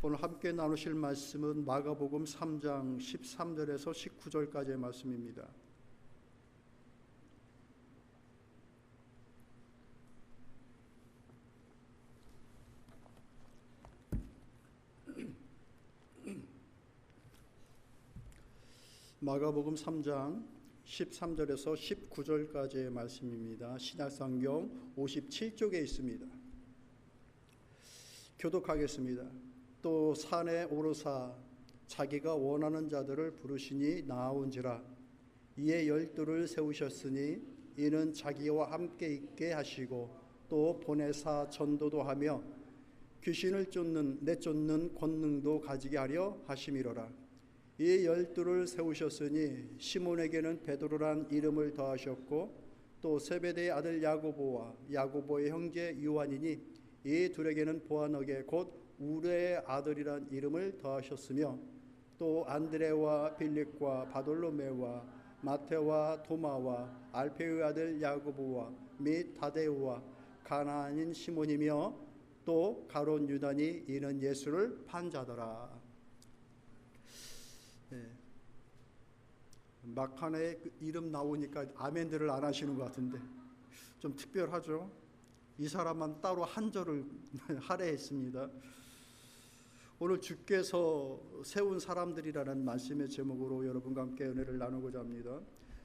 오늘 함께 나누실 말씀은 마가복음 3장 13절에서 19절까지의 말씀입니다. 마가복음 3장 13절에서 19절까지의 말씀입니다. 신약성경 57쪽에 있습니다. 교독하겠습니다. 또 산에 오르사 자기가 원하는 자들을 부르시니 나아온지라. 이에 12를 세우셨으니 이는 자기와 함께 있게 하시고 또 보내사 전도도 하며 귀신을 내쫓는 권능도 가지게 하려 하심이로라. 이 12를 세우셨으니 시몬에게는 베드로란 이름을 더하셨고 또 세베대의 아들 야고보와 야고보의 형제 요한이니 이 둘에게는 보아너게 곧 우레의 아들이란 이름을 더하셨으며 또 안드레와 빌립과 바돌로메와 마테와 도마와 알페의 아들 야고보와 및 다데우와 가나안인 시몬이며 또 가룟 유다니 이는 예수를 판 자더라. 막판에 그 이름 나오니까 아멘들을 안 하시는 것 같은데 좀 특별하죠. 이 사람만 따로 한 절을 할애했습니다. 오늘 주께서 세운 사람들이라는 말씀의 제목으로 여러분과 함께 은혜를 나누고자 합니다.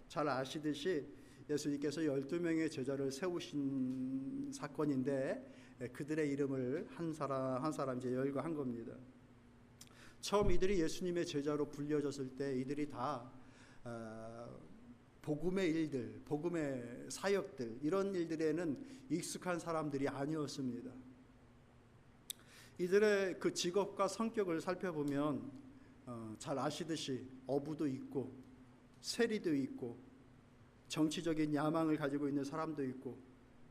잘 아시듯이 예수님께서 12명의 제자를 세우신 사건인데 그들의 이름을 한 사람 이제 열거한 겁니다. 처음 이들이 예수님의 제자로 불려졌을 때 이들이 다 복음의 일들, 복음의 사역들, 이런 일들에는 익숙한 사람들이 아니었습니다. 이들의 그 직업과 성격을 살펴보면 잘 아시듯이 어부도 있고 세리도 있고 정치적인 야망을 가지고 있는 사람도 있고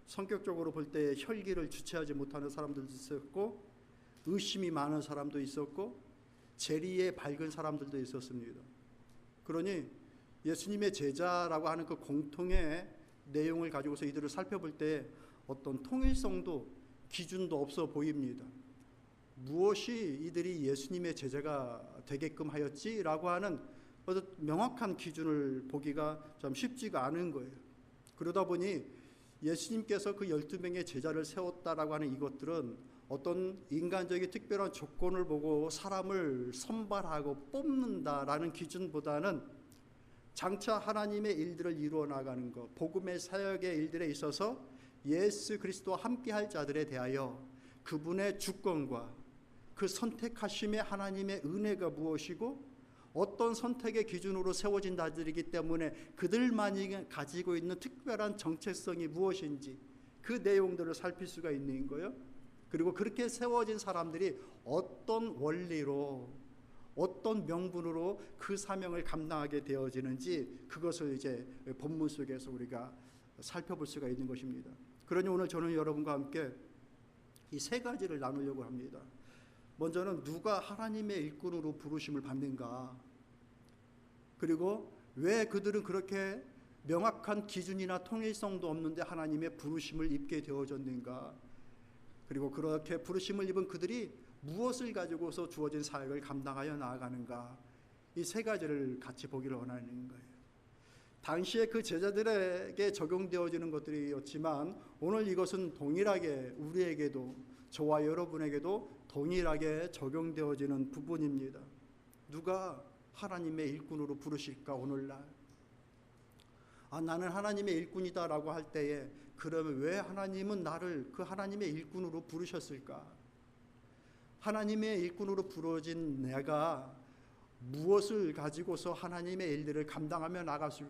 성격적으로 볼 때 혈기를 주체하지 못하는 사람들도 있었고 의심이 많은 사람도 있었고 재리에 밝은 사람들도 있었습니다. 그러니 예수님의 제자라고 하는 그 공통의 내용을 가지고서 이들을 살펴볼 때 어떤 통일성도 기준도 없어 보입니다. 무엇이 이들이 예수님의 제자가 되게끔 하였지라고 하는 어떤 명확한 기준을 보기가 좀 쉽지가 않은 거예요. 그러다 보니 예수님께서 그 12명의 제자를 세웠다라고 하는 이것들은 어떤 인간적인 특별한 조건을 보고 사람을 선발하고 뽑는다라는 기준보다는 장차 하나님의 일들을 이루어 나가는 것, 복음의 사역의 일들에 있어서 예수 그리스도와 함께할 자들에 대하여 그분의 주권과 그 선택하심의 하나님의 은혜가 무엇이고 어떤 선택의 기준으로 세워진 자들이기 때문에 그들만이 가지고 있는 특별한 정체성이 무엇인지 그 내용들을 살필 수가 있는 거예요. 그리고 그렇게 세워진 사람들이 어떤 원리로 어떤 명분으로 그 사명을 감당하게 되어지는지 그것을 이제 본문 속에서 우리가 살펴볼 수가 있는 것입니다. 그러니 오늘 저는 여러분과 함께 이 세 가지를 나누려고 합니다. 먼저는 누가 하나님의 일꾼으로 부르심을 받는가, 그리고 왜 그들은 그렇게 명확한 기준이나 통일성도 없는데 하나님의 부르심을 입게 되어졌는가, 그리고 그렇게 부르심을 입은 그들이 무엇을 가지고서 주어진 사역을 감당하여 나아가는가, 이 세 가지를 같이 보기를 원하는 거예요. 당시에 그 제자들에게 적용되어지는 것들이었지만 오늘 이것은 동일하게 우리에게도, 저와 여러분에게도 동일하게 적용되어지는 부분입니다. 누가 하나님의 일꾼으로 부르실까 오늘날? 나는 하나님의 일꾼이다라고 할 때에 그러면 왜 하나님은 나를 그 하나님의 일꾼으로 부르셨을까? 하나님의 일꾼으로 부르진 내가 무엇을 가지고서 하나님의 일들을 감당하며 나갈 수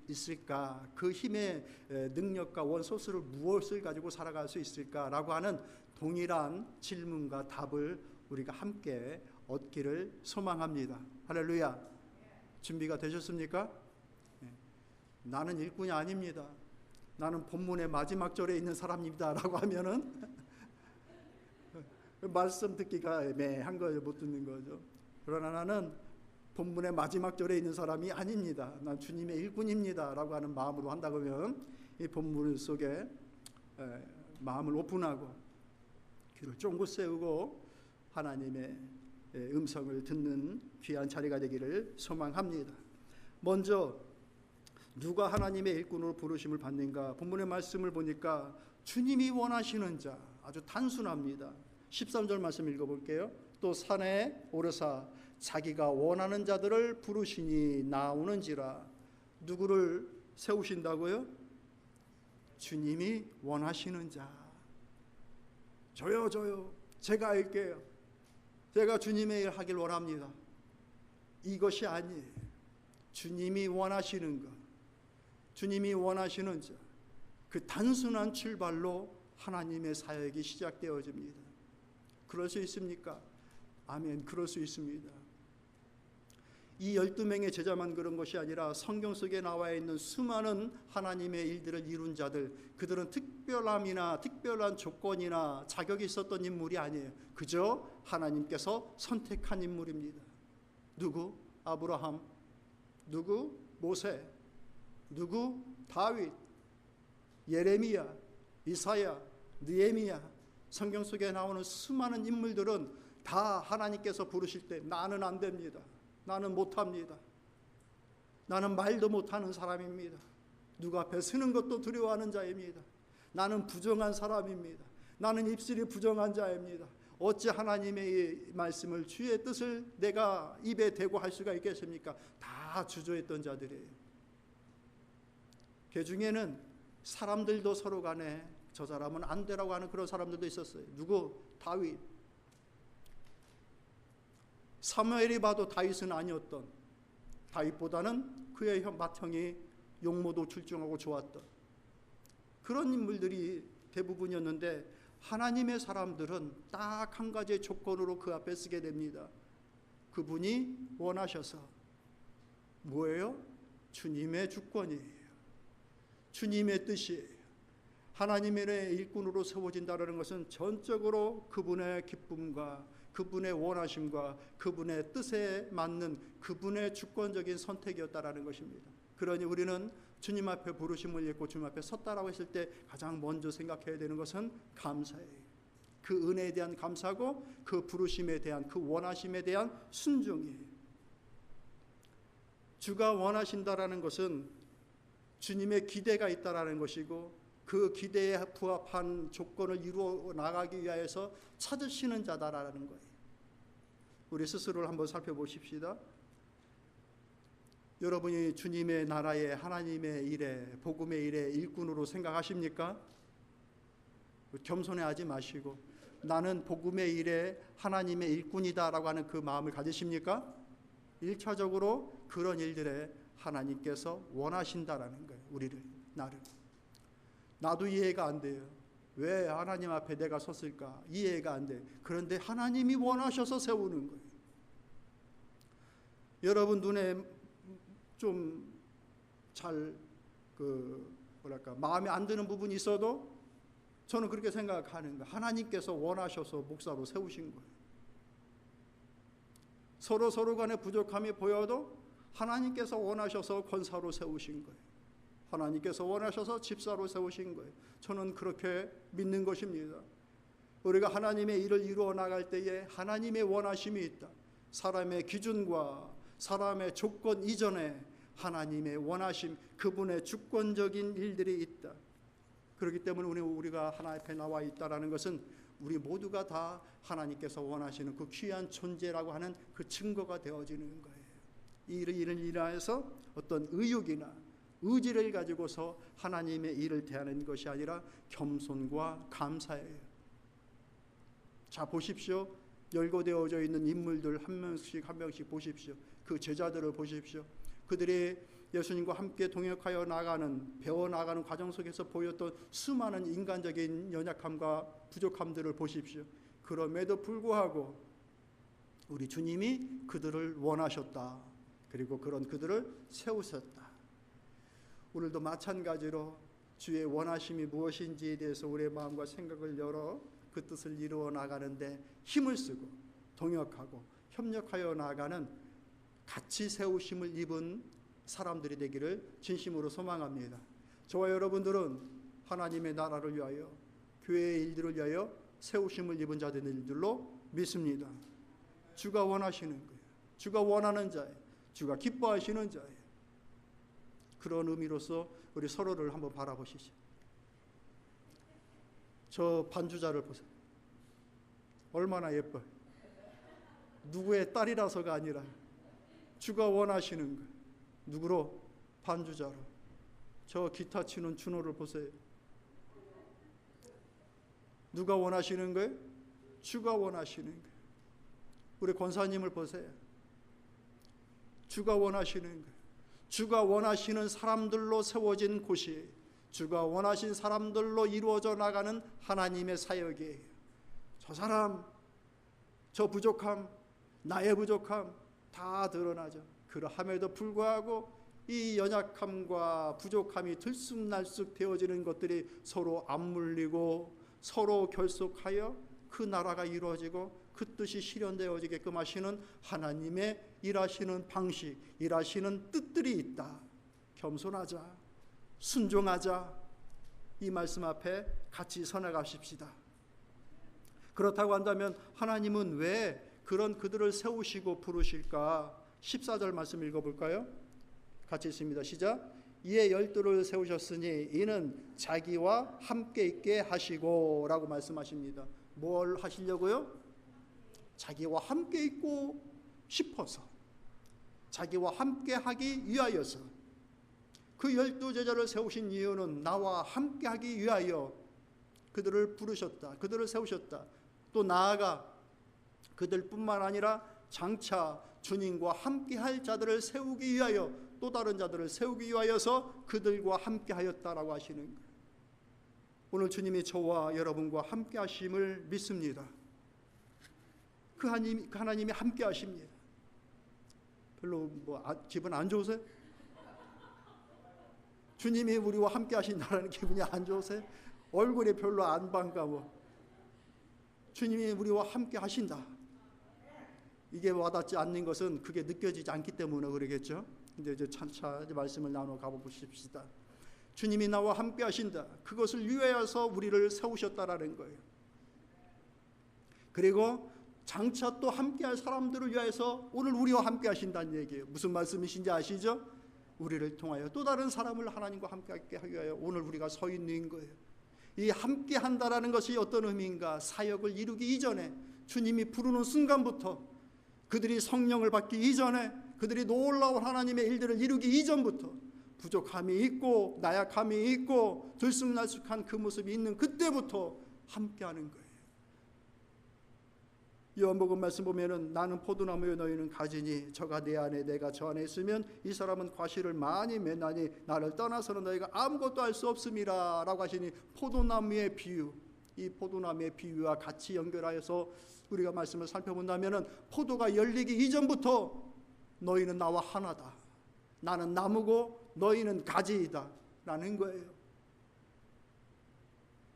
있을까? 그 힘의 능력과 원소스를 무엇을 가지고 살아갈 수 있을까라고 하는 동일한 질문과 답을 우리가 함께 얻기를 소망합니다. 할렐루야. 준비가 되셨습니까? 나는 일꾼이 아닙니다. 나는 본문의 마지막 절에 있는 사람입니다 라고 하면은 말씀 듣기가 애매한 거예요. 못 듣는 거죠. 그러나 나는 본문의 마지막 절에 있는 사람이 아닙니다. 난 주님의 일꾼입니다 라고 하는 마음으로 한다고 하면 이 본문 속에 마음을 오픈하고 귀를 쫑긋 세우고 하나님의 음성을 듣는 귀한 자리가 되기를 소망합니다. 먼저 누가 하나님의 일꾼으로 부르심을 받는가? 본문의 말씀을 보니까 주님이 원하시는 자, 아주 단순합니다. 13절 말씀 읽어볼게요. 또 산에 오르사 자기가 원하는 자들을 부르시니 나오는지라. 누구를 세우신다고요? 주님이 원하시는 자. 저요 제가 할게요. 제가 주님의 일 하길 원합니다. 이것이 아니에요. 주님이 원하시는 것, 주님이 원하시는 자, 그 단순한 출발로 하나님의 사역이 시작되어집니다. 그럴 수 있습니까? 아멘. 그럴 수 있습니다. 이 12명의 제자만 그런 것이 아니라 성경 속에 나와 있는 수많은 하나님의 일들을 이룬 자들, 그들은 특별함이나 특별한 조건이나 자격이 있었던 인물이 아니에요. 그저 하나님께서 선택한 인물입니다. 누구? 아브라함. 누구? 모세. 누구? 다윗. 예레미야, 이사야, 느헤미야. 성경 속에 나오는 수많은 인물들은 다 하나님께서 부르실 때 나는 안 됩니다. 나는 못합니다. 나는 말도 못하는 사람입니다. 누구 앞에 서는 것도 두려워하는 자입니다. 나는 부정한 사람입니다. 나는 입술이 부정한 자입니다. 어찌 하나님의 말씀을 주의 뜻을 내가 입에 대고 할 수가 있겠습니까? 다 주저했던 자들이에요. 그 중에는 사람들도 서로 간에 저 사람은 안 되라고 하는 그런 사람들도 있었어요. 누구? 다윗. 사무엘이 봐도 다윗은 아니었던, 다윗보다는 그의 맏형이 용모도 출중하고 좋았던 그런 인물들이 대부분이었는데, 하나님의 사람들은 딱 한 가지의 조건으로 그 앞에 서게 됩니다. 그분이 원하셔서. 뭐예요? 주님의 주권이에요. 주님의 뜻이에요. 하나님의 일꾼으로 세워진다는 것은 전적으로 그분의 기쁨과 그분의 원하심과 그분의 뜻에 맞는 그분의 주권적인 선택이었다라는 것입니다. 그러니 우리는 주님 앞에 부르심을 입고 주님 앞에 섰다라고 했을 때 가장 먼저 생각해야 되는 것은 감사예요. 그 은혜에 대한 감사고 그 부르심에 대한 그 원하심에 대한 순종이에요. 주가 원하신다라는 것은 주님의 기대가 있다라는 것이고, 그 기대에 부합한 조건을 이루어 나가기 위하여서 찾으시는 자다라는 거예요. 우리 스스로를 한번 살펴보십시다. 여러분이 주님의 나라의 하나님의 일에, 복음의 일에 일꾼으로 생각하십니까? 겸손해하지 마시고 나는 복음의 일에 하나님의 일꾼이다라고 하는 그 마음을 가지십니까? 1차적으로 그런 일들에 하나님께서 원하신다라는 거예요. 우리를, 나를. 나도 이해가 안 돼요. 왜 하나님 앞에 내가 섰을까? 이해가 안 돼. 그런데 하나님이 원하셔서 세우는 거예요. 여러분 눈에 좀 잘 마음에 안 드는 부분이 있어도 저는 그렇게 생각하는 거예요. 하나님께서 원하셔서 목사로 세우신 거예요. 서로 간에 부족함이 보여도 하나님께서 원하셔서 권사로 세우신 거예요. 하나님께서 원하셔서 집사로 세우신 거예요. 저는 그렇게 믿는 것입니다. 우리가 하나님의 일을 이루어 나갈 때에 하나님의 원하심이 있다. 사람의 기준과 사람의 조건 이전에 하나님의 원하심, 그분의 주권적인 일들이 있다. 그렇기 때문에 우리가 하나님 앞에 나와 있다라는 것은 우리 모두가 다 하나님께서 원하시는 그 귀한 존재라고 하는 그 증거가 되어지는 거예요. 이 일을 인하여서 어떤 의욕이나 의지를 가지고서 하나님의 일을 대하는 것이 아니라 겸손과 감사예요. 자, 보십시오. 열거되어져 있는 인물들 한 명씩 보십시오. 그 제자들을 보십시오. 그들이 예수님과 함께 동역하여 나가는, 배워나가는 과정 속에서 보였던 수많은 인간적인 연약함과 부족함들을 보십시오. 그럼에도 불구하고 우리 주님이 그들을 원하셨다. 그리고 그런 그들을 세우셨다. 오늘도 마찬가지로 주의 원하심이 무엇인지에 대해서 우리의 마음과 생각을 열어 그 뜻을 이루어 나가는데 힘을 쓰고 동역하고 협력하여 나가는 같이 세우심을 입은 사람들이 되기를 진심으로 소망합니다. 저와 여러분들은 하나님의 나라를 위하여, 교회의 일들을 위하여 세우심을 입은 자들로 믿습니다. 주가 원하시는 거예요. 주가 원하는 자예요. 주가 기뻐하시는 자예요. 그런 의미로서 우리 서로를 한번 바라보시죠. 저 반주자를 보세요. 얼마나 예뻐요. 누구의 딸이라서가 아니라 주가 원하시는 거예요. 누구로? 반주자로. 저 기타 치는 준호를 보세요. 누가 원하시는 거예요? 주가 원하시는 거예요. 우리 권사님을 보세요. 주가 원하시는 거예요. 주가 원하시는 사람들로 세워진 곳이에요. 주가 원하신 사람들로 이루어져 나가는 하나님의 사역이에요. 저 사람, 저 부족함, 나의 부족함 다 드러나죠. 그러함에도 불구하고 이 연약함과 부족함이 들쑥날쑥 되어지는 것들이 서로 맞물리고 서로 결속하여 그 나라가 이루어지고 그 뜻이 실현되어지게끔 하시는 하나님의 일하시는 방식, 일하시는 뜻들이 있다. 겸손하자, 순종하자. 이 말씀 앞에 같이 서나가십시다. 그렇다고 한다면 하나님은 왜 그런 그들을 세우시고 부르실까? 14절 말씀 읽어볼까요? 같이 있습니다. 시작. 이에 12를 세우셨으니 이는 자기와 함께 있게 하시고 라고 말씀하십니다. 뭘 하시려고요? 자기와 함께 있고 싶어서, 자기와 함께 하기 위하여서. 그 12제자를 세우신 이유는 나와 함께 하기 위하여 그들을 부르셨다. 그들을 세우셨다. 또 나아가 그들뿐만 아니라 장차 주님과 함께 할 자들을 세우기 위하여, 또 다른 자들을 세우기 위하여서 그들과 함께 하였다라고 하시는 거예요. 오늘 주님이 저와 여러분과 함께 하심을 믿습니다. 그 하나님이 함께 하십니다. 별로 기분 안 좋으세요? 주님이 우리와 함께 하신다는 기분이 안 좋으세요? 얼굴이 별로 안 반가워. 주님이 우리와 함께 하신다. 이게 와닿지 않는 것은 그게 느껴지지 않기 때문에 그러겠죠. 근데 이제 차차 말씀을 나눠 가보십시다. 주님이 나와 함께 하신다. 그것을 위하여서 우리를 세우셨다라는 거예요. 그리고 장차 또 함께 할 사람들을 위하여서 오늘 우리와 함께 하신다는 얘기예요. 무슨 말씀이신지 아시죠? 우리를 통하여 또 다른 사람을 하나님과 함께 하기 위하여 오늘 우리가 서 있는 거예요. 이 함께 한다라는 것이 어떤 의미인가? 사역을 이루기 이전에, 주님이 부르는 순간부터, 그들이 성령을 받기 이전에, 그들이 놀라운 하나님의 일들을 이루기 이전부터 부족함이 있고 나약함이 있고 들쑥날쑥한 그 모습이 있는 그때부터 함께하는 거예요. 요한복음 말씀 보면은 나는 포도나무요 너희는 가지니 저가 내 안에 내가 저 안에 있으면 이 사람은 과실을 많이 맺나니 나를 떠나서는 너희가 아무것도 할 수 없음이라 라고 하시니, 포도나무의 비유, 이 포도나무의 비유와 같이 연결하여서 우리가 말씀을 살펴본다면은 포도가 열리기 이전부터 너희는 나와 하나다. 나는 나무고 너희는 가지이다 라는 거예요.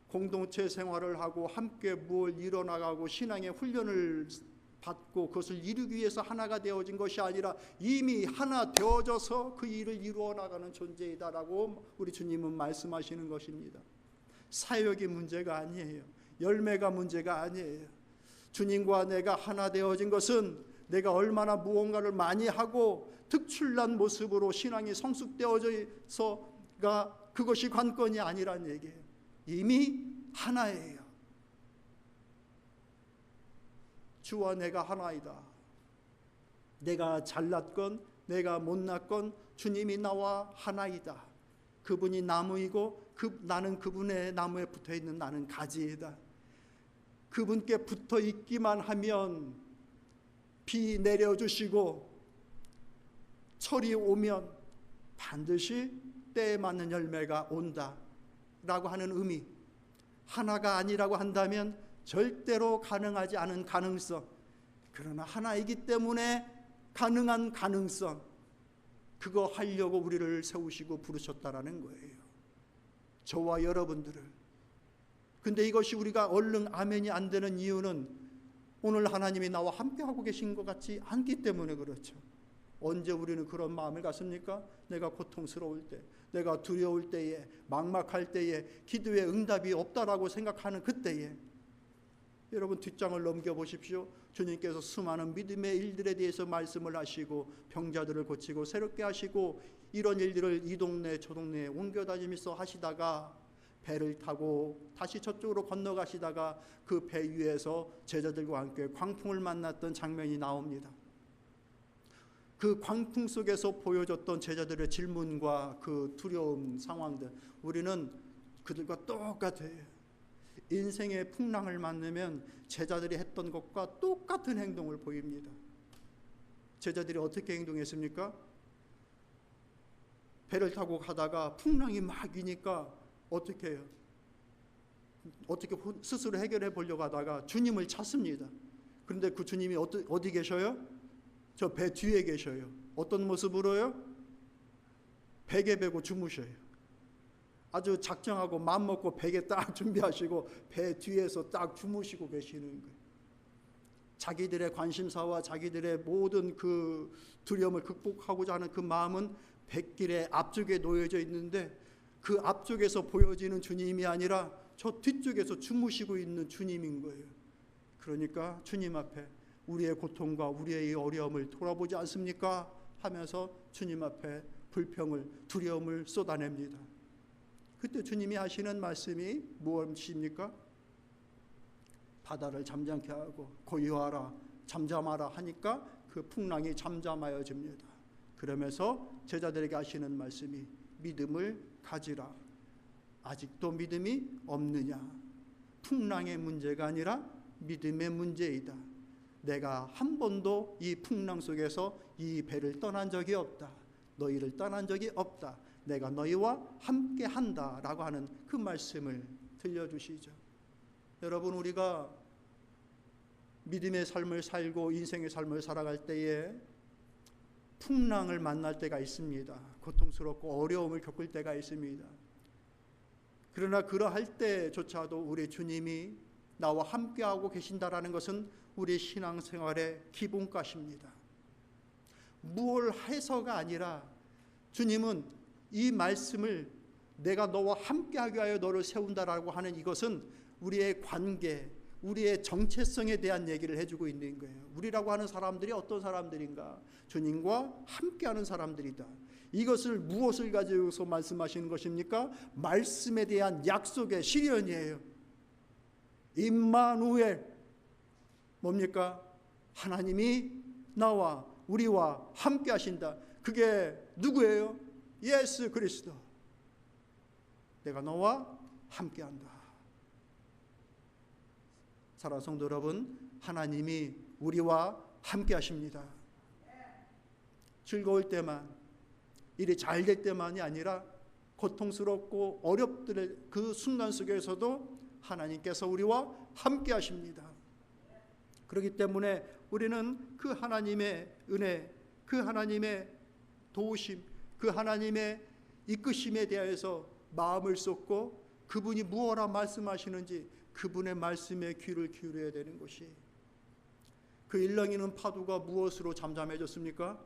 공동체 생활을 하고 함께 무엇을 이뤄나가고 신앙의 훈련을 받고 그것을 이루기 위해서 하나가 되어진 것이 아니라 이미 하나 되어져서 그 일을 이루어 나가는 존재이다라고 우리 주님은 말씀하시는 것입니다. 사역이 문제가 아니에요. 열매가 문제가 아니에요. 주님과 내가 하나 되어진 것은 내가 얼마나 무언가를 많이 하고 특출난 모습으로 신앙이 성숙되어져서가 그것이 관건이 아니란 얘기예요. 이미 하나예요. 주와 내가 하나이다. 내가 잘났건 내가 못났건 주님이 나와 하나이다. 그분이 나무이고 나는 그분의 나무에 붙어있는 나는 가지이다. 그분께 붙어 있기만 하면 비 내려주시고 철이 오면 반드시 때에 맞는 열매가 온다 라고 하는 의미. 하나가 아니라고 한다면 절대로 가능하지 않은 가능성, 그러나 하나이기 때문에 가능한 가능성, 그거 하려고 우리를 세우시고 부르셨다라는 거예요. 저와 여러분들을. 근데 이것이 우리가 얼른 아멘이 안 되는 이유는 오늘 하나님이 나와 함께하고 계신 것 같지 않기 때문에 그렇죠. 언제 우리는 그런 마음을 갖습니까? 내가 고통스러울 때, 내가 두려울 때에, 막막할 때에, 기도에 응답이 없다라고 생각하는 그때에. 여러분 뒷장을 넘겨보십시오. 주님께서 수많은 믿음의 일들에 대해서 말씀을 하시고 병자들을 고치고 새롭게 하시고 이런 일들을 이 동네 저 동네에 옮겨다니면서 하시다가 배를 타고 다시 저쪽으로 건너가시다가 그 배 위에서 제자들과 함께 광풍을 만났던 장면이 나옵니다. 그 광풍 속에서 보여줬던 제자들의 질문과 그 두려운 상황들, 우리는 그들과 똑같아요. 인생의 풍랑을 만나면 제자들이 했던 것과 똑같은 행동을 보입니다. 제자들이 어떻게 행동했습니까? 배를 타고 가다가 풍랑이 막 위니까 어떻게 해요? 어떻게 스스로 해결해 보려고 하다가 주님을 찾습니다. 그런데 그 주님이 어디 계셔요? 저 배 뒤에 계셔요. 어떤 모습으로요? 베개 베고 주무셔요. 아주 작정하고 마음 먹고 베개 딱 준비하시고 배 뒤에서 딱 주무시고 계시는 거예요. 자기들의 관심사와 자기들의 모든 그 두려움을 극복하고자 하는 그 마음은 뱃길의 앞쪽에 놓여져 있는데 그 앞쪽에서 보여지는 주님이 아니라 저 뒤쪽에서 주무시고 있는 주님인 거예요. 그러니까 주님 앞에 우리의 고통과 우리의 어려움을 돌아보지 않습니까? 하면서 주님 앞에 불평을, 두려움을 쏟아냅니다. 그때 주님이 하시는 말씀이 무엇입니까? 바다를 잠잠케 하고 고요하라, 잠잠하라 하니까 그 풍랑이 잠잠하여집니다. 그러면서 제자들에게 하시는 말씀이 믿음을 가지라. 아직도 믿음이 없느냐? 풍랑의 문제가 아니라 믿음의 문제이다. 내가 한 번도 이 풍랑 속에서 이 배를 떠난 적이 없다. 너희를 떠난 적이 없다. 내가 너희와 함께 한다 라고 하는 그 말씀을 들려주시죠. 여러분, 우리가 믿음의 삶을 살고 인생의 삶을 살아갈 때에 풍랑을 만날 때가 있습니다. 고통스럽고 어려움을 겪을 때가 있습니다. 그러나 그러할 때조차도 우리 주님이 나와 함께하고 계신다라는 것은 우리 신앙생활의 기본값입니다. 무얼 해서가 아니라 주님은 이 말씀을 내가 너와 함께하기 위하여 너를 세운다라고 하는 이것은 우리의 관계, 우리의 정체성에 대한 얘기를 해주고 있는 거예요. 우리라고 하는 사람들이 어떤 사람들인가? 주님과 함께하는 사람들이다. 이것을 무엇을 가지고서 말씀하시는 것입니까? 말씀에 대한 약속의 실현이에요. 임마누엘, 뭡니까? 하나님이 나와 우리와 함께 하신다. 그게 누구예요? 예수 그리스도. 내가 너와 함께 한다. 사랑하는 성도 여러분, 하나님이 우리와 함께 하십니다. 즐거울 때만, 일이 잘 될 때만이 아니라 고통스럽고 어렵던 그 순간 속에서도 하나님께서 우리와 함께 하십니다. 그렇기 때문에 우리는 그 하나님의 은혜, 그 하나님의 도우심, 그 하나님의 이끄심에 대해서 마음을 쏟고 그분이 무엇라 말씀하시는지 그분의 말씀에 귀를 기울여야 되는 것이, 그 일렁이는 파도가 무엇으로 잠잠해졌습니까?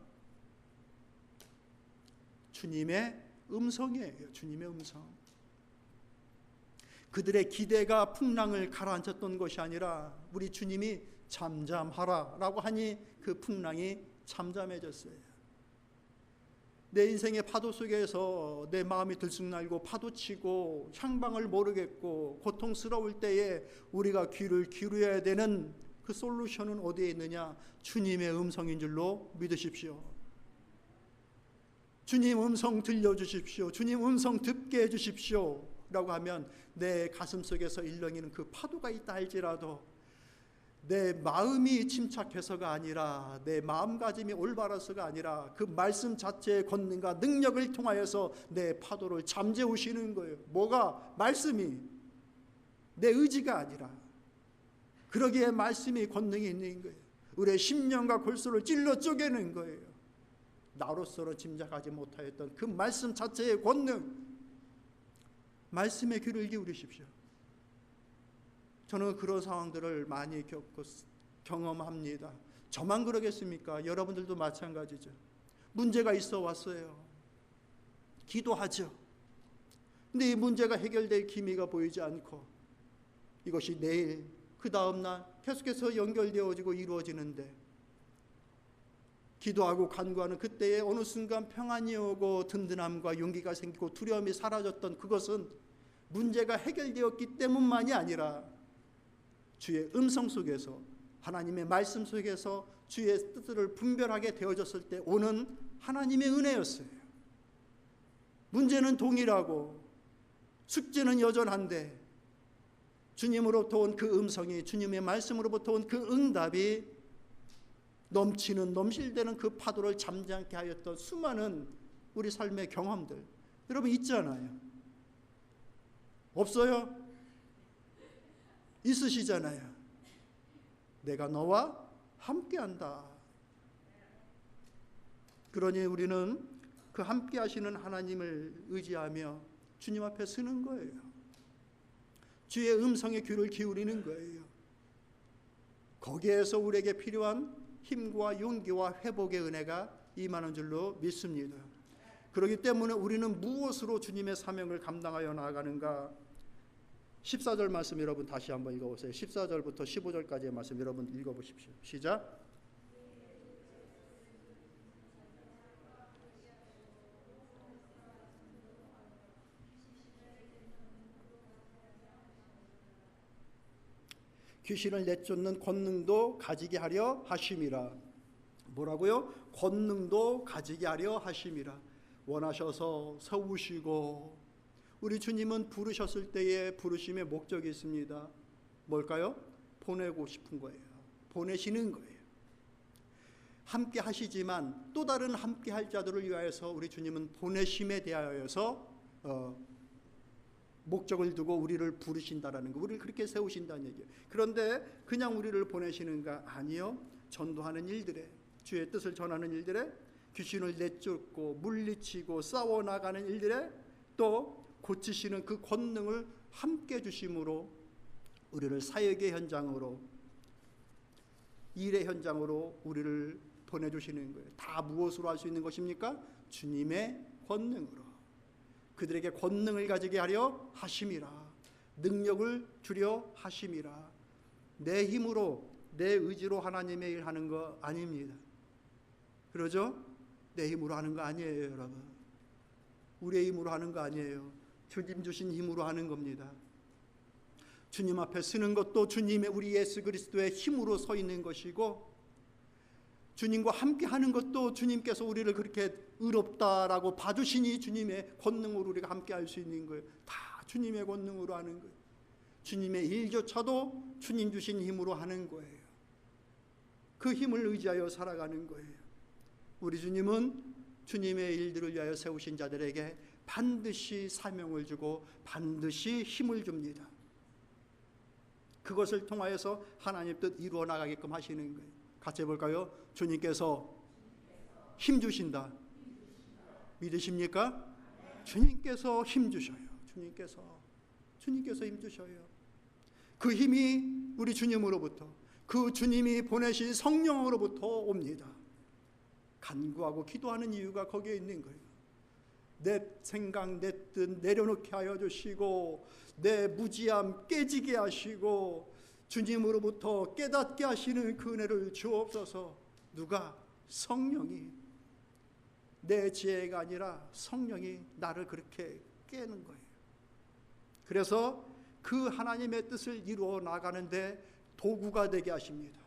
주님의 음성이에요. 주님의 음성. 그들의 기대가 풍랑을 가라앉혔던 것이 아니라 우리 주님이 잠잠하라 라고 하니 그 풍랑이 잠잠해졌어요. 내 인생의 파도 속에서 내 마음이 들쑥날고 파도치고 향방을 모르겠고 고통스러울 때에 우리가 귀를 기울여야 되는 그 솔루션은 어디에 있느냐? 주님의 음성인 줄로 믿으십시오. 주님 음성 들려주십시오. 주님 음성 듣게 해주십시오 라고 하면 내 가슴 속에서 일렁이는 그 파도가 있다 할지라도 내 마음이 침착해서가 아니라, 내 마음가짐이 올바라서가 아니라 그 말씀 자체의 권능과 능력을 통하여서 내 파도를 잠재우시는 거예요. 뭐가? 말씀이. 내 의지가 아니라. 그러기에 말씀이 권능이 있는 거예요. 우리의 심령과 골수를 찔러 쪼개는 거예요. 나로서는 짐작하지 못하였던 그 말씀 자체의 권능, 말씀에 귀를 기울이십시오. 저는 그런 상황들을 많이 경험합니다. 저만 그러겠습니까? 여러분들도 마찬가지죠. 문제가 있어 왔어요. 기도하죠. 근데 이 문제가 해결될 기미가 보이지 않고 이것이 내일 그 다음날 계속해서 연결되어지고 이루어지는데, 기도하고 간구하는 그때에 어느 순간 평안이 오고 든든함과 용기가 생기고 두려움이 사라졌던 그것은 문제가 해결되었기 때문만이 아니라 주의 음성 속에서, 하나님의 말씀 속에서 주의 뜻을 분별하게 되어졌을 때 오는 하나님의 은혜였어요. 문제는 동일하고 숙제는 여전한데 주님으로부터 온 그 음성이, 주님의 말씀으로부터 온 그 응답이 넘치는, 넘실대는 그 파도를 잠잠케 하였던 수많은 우리 삶의 경험들, 여러분 있잖아요. 없어요? 있으시잖아요. 내가 너와 함께한다. 그러니 우리는 그 함께 하시는 하나님을 의지하며 주님 앞에 서는 거예요. 주의 음성에 귀를 기울이는 거예요. 거기에서 우리에게 필요한 힘과 용기와 회복의 은혜가 임하는 줄로 믿습니다. 그렇기 때문에 우리는 무엇으로 주님의 사명을 감당하여 나아가는가? 14절 말씀 여러분 다시 한번 읽어보세요. 14절부터 15절까지의 말씀 여러분 읽어보십시오. 시작. 귀신을 내쫓는 권능도 가지게 하려 하심이라. 뭐라고요? 권능도 가지게 하려 하심이라. 원하셔서 세우시고, 우리 주님은 부르셨을 때에 부르심의 목적이 있습니다. 뭘까요? 보내고 싶은 거예요. 보내시는 거예요. 함께 하시지만 또 다른 함께 할 자들을 위하여서 우리 주님은 보내심에 대하여서 목적을 두고 우리를 부르신다라는 거, 우리를 그렇게 세우신다는 얘기예요. 그런데 그냥 우리를 보내시는가? 아니요. 전도하는 일들에, 주의 뜻을 전하는 일들에, 귀신을 내쫓고 물리치고 싸워나가는 일들에, 또 고치시는 그 권능을 함께 주심으로 우리를 사역의 현장으로, 일의 현장으로 우리를 보내주시는 거예요. 다 무엇으로 할 수 있는 것입니까? 주님의 권능으로. 그들에게 권능을 가지게 하려 하심이라. 능력을 주려 하심이라. 내 힘으로, 내 의지로 하나님의 일 하는 거 아닙니다. 그러죠? 내 힘으로 하는 거 아니에요, 여러분. 우리의 힘으로 하는 거 아니에요. 주님 주신 힘으로 하는 겁니다. 주님 앞에 서는 것도 주님의, 우리 예수 그리스도의 힘으로 서 있는 것이고, 주님과 함께 하는 것도 주님께서 우리를 그렇게 의롭다라고 봐주시니 주님의 권능으로 우리가 함께 할 수 있는 거예요. 다 주님의 권능으로 하는 거예요. 주님의 일조차도 주님 주신 힘으로 하는 거예요. 그 힘을 의지하여 살아가는 거예요. 우리 주님은 주님의 일들을 위하여 세우신 자들에게 반드시 사명을 주고 반드시 힘을 줍니다. 그것을 통하여서 하나님 뜻 이루어 나가게끔 하시는 거예요. 같이 해볼까요? 주님께서 힘 주신다. 믿으십니까? 주님께서 힘 주셔요. 주님께서 힘 주셔요. 그 힘이 우리 주님으로부터, 그 주님이 보내신 성령으로부터 옵니다. 간구하고 기도하는 이유가 거기에 있는 거예요. 내 생각, 내 뜻 내려놓게 하여 주시고, 내 무지함 깨지게 하시고, 주님으로부터 깨닫게 하시는 그 은혜를 주옵소서. 누가? 성령이. 내 지혜가 아니라 성령이 나를 그렇게 깨는 거예요. 그래서 그 하나님의 뜻을 이루어 나가는데 도구가 되게 하십니다.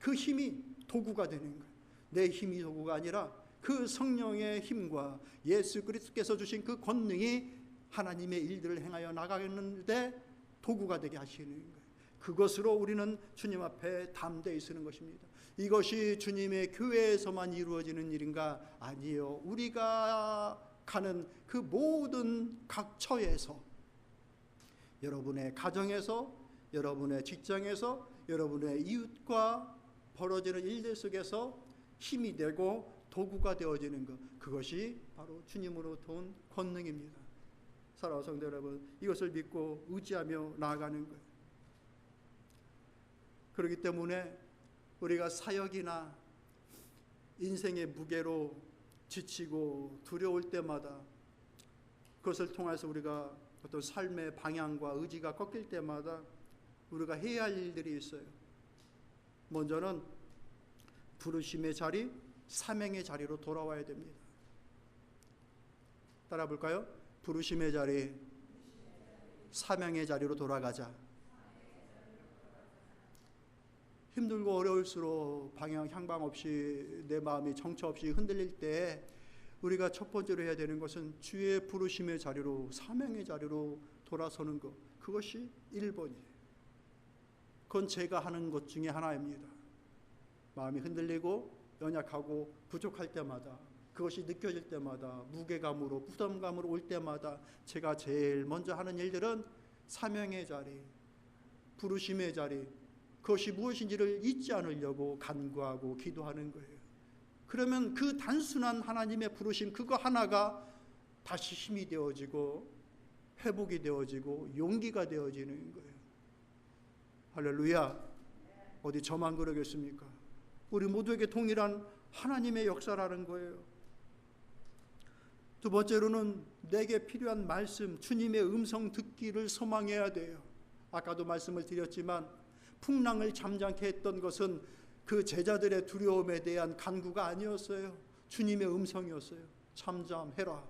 그 힘이 도구가 되는 거예요. 내 힘이 도구가 아니라 그 성령의 힘과 예수 그리스도께서 주신 그 권능이 하나님의 일들을 행하여 나가는데 도구가 되게 하시는 거예요. 그것으로 우리는 주님 앞에 담대히 서는 것입니다. 이것이 주님의 교회에서만 이루어지는 일인가? 아니요. 우리가 가는 그 모든 각처에서, 여러분의 가정에서, 여러분의 직장에서, 여러분의 이웃과 벌어지는 일들 속에서 힘이 되고 도구가 되어지는 것, 그것이 바로 주님으로부터 온 권능입니다. 사랑하는 성도 여러분, 이것을 믿고 의지하며 나아가는 거예요. 그렇기 때문에 우리가 사역이나 인생의 무게로 지치고 두려울 때마다, 그것을 통해서 우리가 어떤 삶의 방향과 의지가 꺾일 때마다 우리가 해야 할 일들이 있어요. 먼저는 부르심의 자리, 사명의 자리로 돌아와야 됩니다. 따라 볼까요? 부르심의 자리, 사명의 자리로 돌아가자. 힘들고 어려울수록 방향 향방 없이 내 마음이 정처 없이 흔들릴 때 우리가 첫 번째로 해야 되는 것은 주의 부르심의 자리로, 사명의 자리로 돌아서는 것. 그것이 1번이에요. 그건 제가 하는 것 중에 하나입니다. 마음이 흔들리고 연약하고 부족할 때마다, 그것이 느껴질 때마다, 무게감으로 부담감으로 올 때마다 제가 제일 먼저 하는 일들은 사명의 자리, 부르심의 자리, 그것이 무엇인지를 잊지 않으려고 간구하고 기도하는 거예요. 그러면 그 단순한 하나님의 부르심 그거 하나가 다시 힘이 되어지고 회복이 되어지고 용기가 되어지는 거예요. 할렐루야. 어디 저만 그러겠습니까? 우리 모두에게 동일한 하나님의 역사라는 거예요. 두 번째로는 내게 필요한 말씀, 주님의 음성 듣기를 소망해야 돼요. 아까도 말씀을 드렸지만 풍랑을 잠잠케 했던 것은 그 제자들의 두려움에 대한 간구가 아니었어요. 주님의 음성이었어요. 잠잠해라.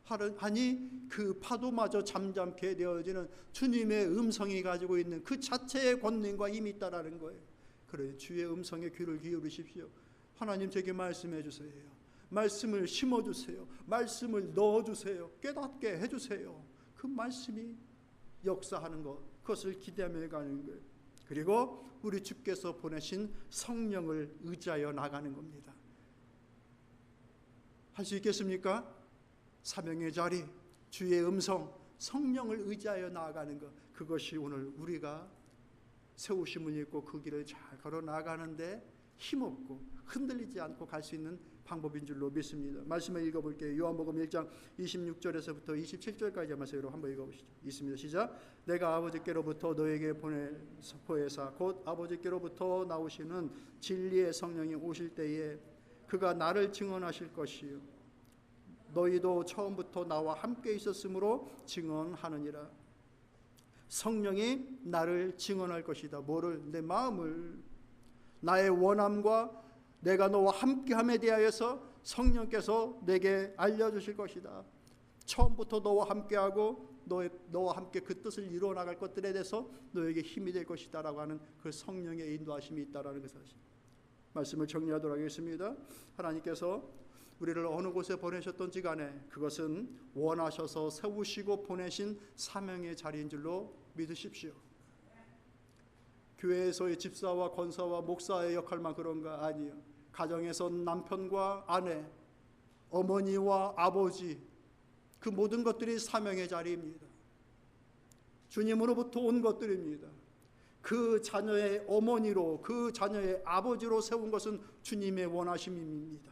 하니 그 파도마저 잠잠케 되어지는 주님의 음성이 가지고 있는 그 자체의 권능과 힘이 있다라는 거예요. 그래, 주의 음성에 귀를 기울이십시오. 하나님 제게 말씀해 주세요. 말씀을 심어주세요. 말씀을 넣어주세요. 깨닫게 해주세요. 그 말씀이 역사하는 것, 그것을 기대하며 가는 거예요. 그리고 우리 주께서 보내신 성령을 의지하여 나가는 겁니다. 할 수 있겠습니까? 사명의 자리, 주의 음성, 성령을 의지하여 나아가는 것, 그것이 오늘 우리가 세우심을 입고 그 길을 잘 걸어 나가는데 힘없고 흔들리지 않고 갈 수 있는 방법인 줄로 믿습니다. 말씀을 읽어볼게요. 요한복음 1장 26절에서부터 27절까지 말씀으로 한번 읽어보시죠. 있습니다. 시작. 내가 아버지께로부터 너에게 보내사 곧 아버지께로부터 나오시는 진리의 성령이 오실 때에 그가 나를 증언하실 것이요 너희도 처음부터 나와 함께 있었으므로 증언하느니라. 성령이 나를 증언할 것이다. 뭐를? 내 마음을, 나의 원함과 내가 너와 함께함에 대하여서 성령께서 내게 알려주실 것이다. 처음부터 너와 함께하고 너와 함께 그 뜻을 이루어 나갈 것들에 대해서 너에게 힘이 될 것이다 라고 하는 그 성령의 인도하심이 있다라는 그 사실. 말씀을 정리하도록 하겠습니다. 하나님께서 우리를 어느 곳에 보내셨던지 간에 그것은 원하셔서 세우시고 보내신 사명의 자리인 줄로 믿으십시오. 교회에서의 집사와 권사와 목사의 역할만 그런가? 아니요. 가정에서 남편과 아내, 어머니와 아버지, 그 모든 것들이 사명의 자리입니다. 주님으로부터 온 것들입니다. 그 자녀의 어머니로, 그 자녀의 아버지로 세운 것은 주님의 원하심입니다.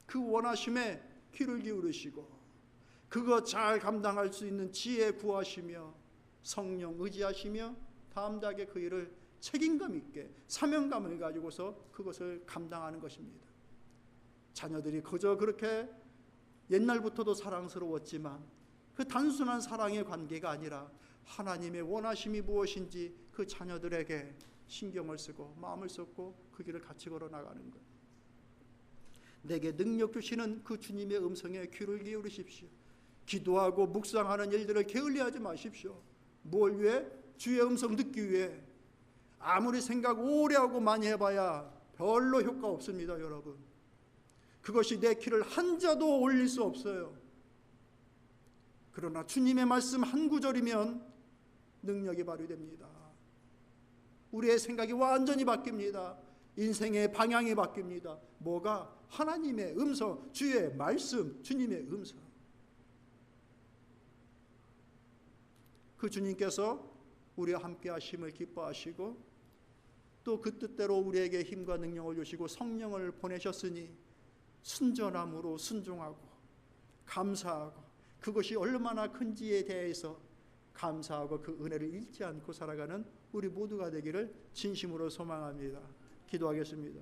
그 원하심에 귀를 기울이시고 그거 잘 감당할 수 있는 지혜 구하시며 성령 의지하시며 담대하게 그 일을 책임감 있게 사명감을 가지고서 그것을 감당하는 것입니다. 자녀들이 그저 그렇게 옛날부터도 사랑스러웠지만 그 단순한 사랑의 관계가 아니라 하나님의 원하심이 무엇인지 그 자녀들에게 신경을 쓰고 마음을 쏟고 그 길을 같이 걸어 나가는 것. 내게 능력 주시는 그 주님의 음성에 귀를 기울이십시오. 기도하고 묵상하는 일들을 게을리하지 마십시오. 뭘 위해? 주의 음성 듣기 위해. 아무리 생각 오래 하고 많이 해봐야 별로 효과 없습니다, 여러분. 그것이 내 키를 한 자도 올릴 수 없어요. 그러나 주님의 말씀 한 구절이면 능력이 발휘됩니다. 우리의 생각이 완전히 바뀝니다. 인생의 방향이 바뀝니다. 뭐가? 하나님의 음성, 주의 말씀, 주님의 음성. 그 주님께서 우리와 함께 하심을 기뻐하시고 또 그 뜻대로 우리에게 힘과 능력을 주시고 성령을 보내셨으니 순전함으로 순종하고 감사하고 그것이 얼마나 큰지에 대해서 감사하고 그 은혜를 잃지 않고 살아가는 우리 모두가 되기를 진심으로 소망합니다. 기도하겠습니다.